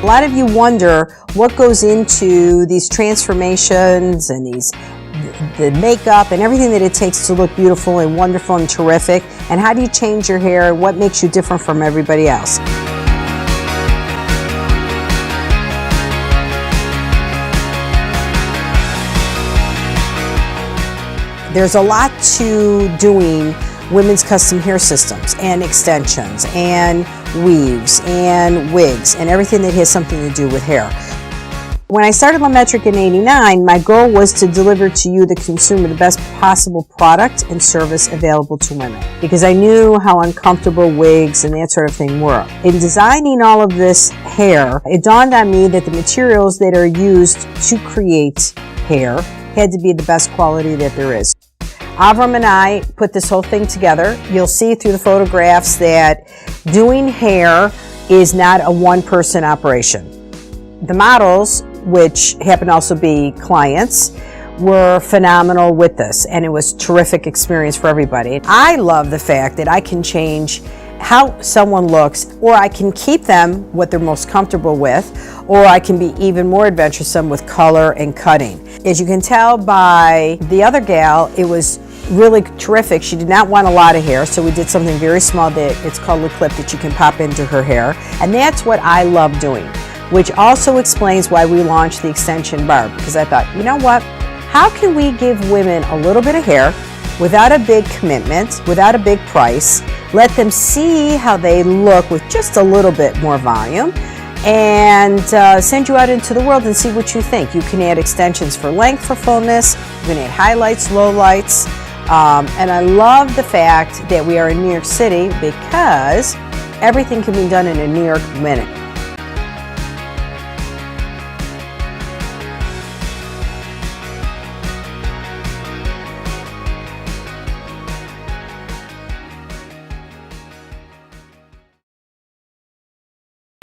A lot of you wonder what goes into these transformations and the makeup and everything that it takes to look beautiful and wonderful and terrific, and how do you change your hair, what makes you different from everybody else. There's a lot to doing women's custom hair systems and extensions and weaves and wigs and everything that has something to do with hair. When I started LeMetric in '89, my goal was to deliver to you, the consumer, the best possible product and service available to women, because I knew how uncomfortable wigs and that sort of thing were. In designing all of this hair, it dawned on me that the materials that are used to create hair had to be the best quality that there is. Avram and I put this whole thing together. You'll see through the photographs that doing hair is not a one-person operation. The models, which happen to also be clients, were phenomenal with this, and it was a terrific experience for everybody. I love the fact that I can change how someone looks, or I can keep them what they're most comfortable with, or I can be even more adventuresome with color and cutting. As you can tell by the other gal, it was really terrific. She did not want a lot of hair, so we did something very small that it's called a clip that you can pop into her hair, and that's what I love doing, which also explains why we launched the extension barb, because I thought, you know what, how can we give women a little bit of hair without a big commitment, without a big price, let them see how they look with just a little bit more volume, and send you out into the world and see what you think. You can add extensions for length, for fullness, you can add highlights, lowlights, and I love the fact that we are in New York City, because everything can be done in a New York minute.